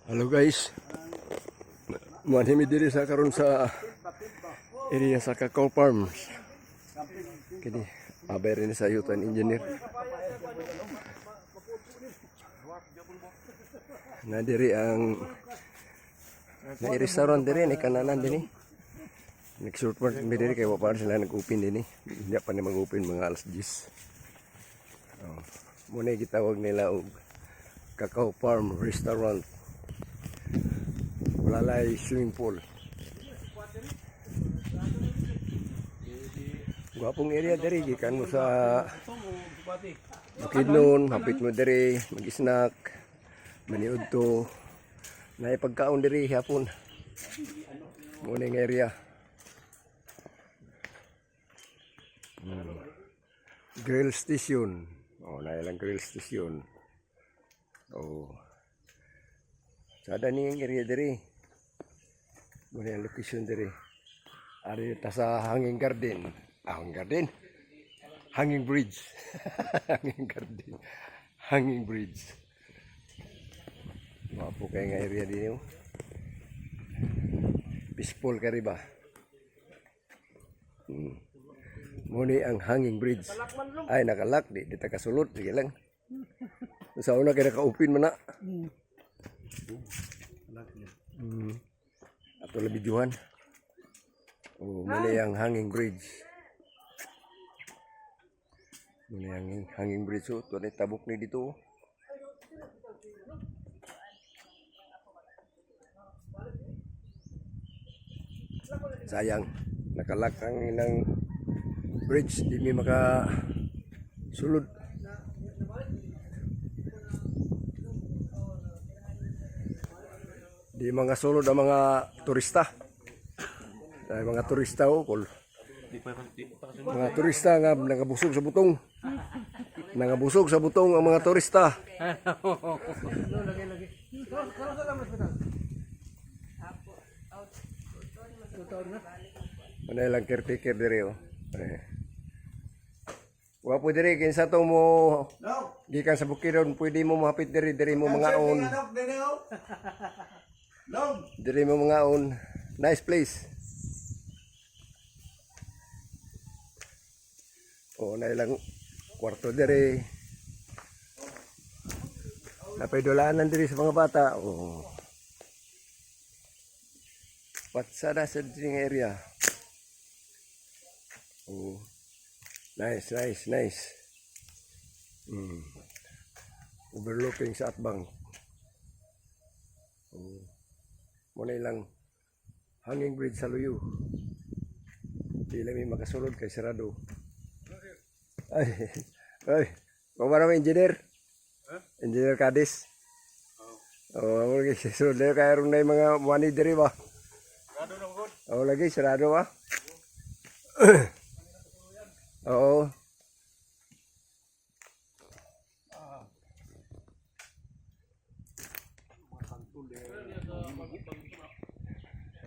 Halo guys, manhimi diri sa karon sa area sa Cacao Farms. Kini aber ini sa yutan engineer. Na diri ang na restaurant diri ni kananan dinhi. Nag-short work diri kay wa pa sila nag-open dinhi. Hindi pa ni mag-open mga alas 10. Oh, muna gitawag nila og Cacao Farm Restaurant. Walalay swimming pool. Gwapong area diri gikan mo sa Bukidnon, hapit mo diri mag-snack, maniud to. Naay pagkaon diri hapon. Morning area. Grill station. Oh, naay lang grill station. Oh. Sada ni ang area diri. Muna ang location diri. Ari ta sa Hanging Garden. Hanging Garden. Hanging Bridge. Hanging Garden. Hanging Bridge. Mapo kay nga area din yo. Peaceful ka riba. Muna ang Hanging Bridge. Ay nakalak di ta kasulod sige lang. Sa una kay naka-open man na. Ato lebih juhan. Oh, muna yang Hanging Bridge. Muna yang Hanging Bridge. So, ito na tabok ni dito. Sayang, nakalak ang ilang bridge. Di mi maka sulod. Di mga sulod ang mga turista. Ay mga turista kol. Mga turista nga nangabusog sa butong. Nangabusog sa butong ang mga turista. Ano lang caretaker diri oh. Wapo diri kinsa to mo gikan sa Bukidnon pwede mo mahapit diri mo mga on. Diri mo mga on. Nice place. Oh, na ilang kwarto diri. Napay dolanan diri sa mga bata. Oh. Patsada sa dring area. Oh. Nice. Overlooking sa Atbang. Oh. Muna ilang Hanging Bridge sa Luyo. Di lang may makasulod kay sarado. Ay, kumara mo engineer? Engineer Cadiz? Oo, lagi sarado na kaya rin na yung mga money diri ba? Sarado na good? Oo, lagi sarado ba? Oo.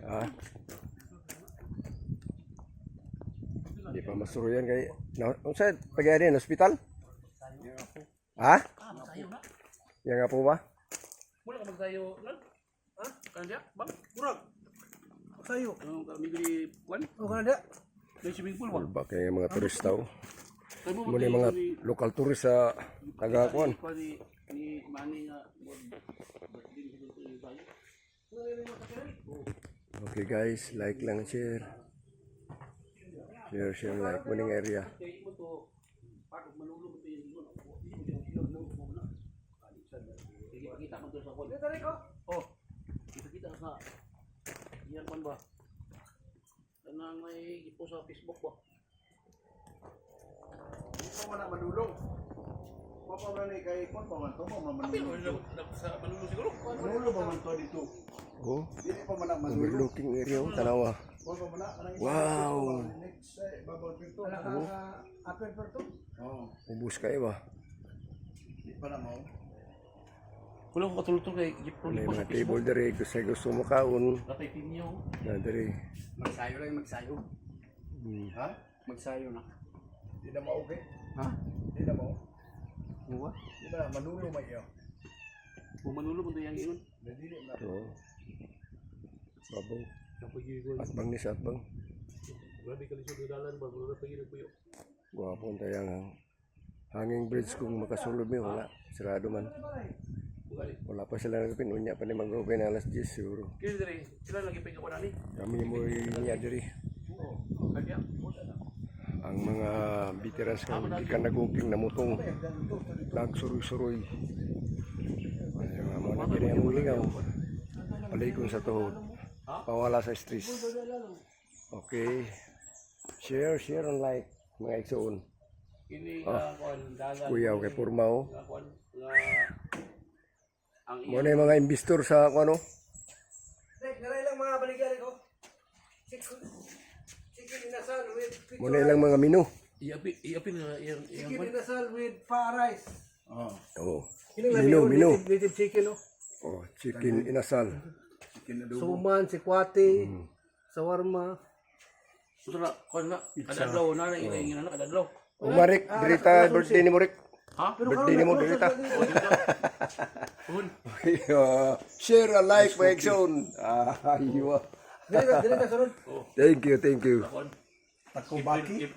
Ah. Hindi pa masuro yan kay... Unsa pag-ari ng hospital? Ha? Yang nga po ba? Mula ka magsayo lang? Ha? Kanada? Bang? Murag? Magsayo? Kami di... Kwan? O Kanada? May swimming pool ba? Ba kaya mga turista o? Muna mga local tourist sa Tagakuan. Ni Manny nga... Okay guys, like lang, share. Share like, muning area. Kita mo to sa kwan. Oh. Kita sa yan kwan ba? Kanang may ipo sa Facebook ba? Ito man na manulong. Papa man ni kay kon pa man to pa man manulong. Sa manulong siguro. Manulong ba man to dito? Oh, Dili pa man na manulong. overlooking area o, tanawa. Kon pa man na kanang Wow. next babal pito. Apel per to? Oh, Ubus kayo ba? di pa na mao. Kulang ko katulutol kay Jeep May mga table diri, gusto mo kaon. Ratay tinyo. Na diri. Magsayo lang magsayo. Ha? Magsayo na. Di na mao okay? Ha? Di na mao. Buwa? Di na manulong may iyo. Kung manulong mo to yang ingon. Dili na Babaw. Ang pag-iwan. Atbang ni sa atbang. Grabe ka lisod ng dalan ba? Wala pa yun puyo. Guwapon tayang hanging bridge kung makasulod mo, wala. Sarado man. Bugali. Wala pa sila nagpin. Unya pa ni mag-open alas 10 siguro. Kaya dire, sila lagi pa ikaw na ni. Kami mo niya diri. Kanya. Ang mga veterans ka, hindi ka naguging na mutong. Nagsuroy-suroy. Ay, mga na diri ang ulingaw. Palikon sa tuhod. Pawala sa stress. Okay. Share and like mga igsoon. Ini kuan dalan. Kuya kay Purmao. Kuan nga ang Mo na yung mga investor sa ano? Naray lang mga baligyan ko. Chicken inasal with Mo na ilang mga menu. iapin nga yang chicken inasal with pa rice. Oh. Menu. Native chicken oh. Oh, chicken inasal. Suman, sikwati, sawarma. Sutra kuan na kadadlaw na na ingin na kadadlaw. O Marik, dirita birthday ni Morik. Ha? Birthday ni mo dirita. Un. Share and like mga igsoon. Aywa. Dili ka sunod. Thank you. Kuan. Takubaki.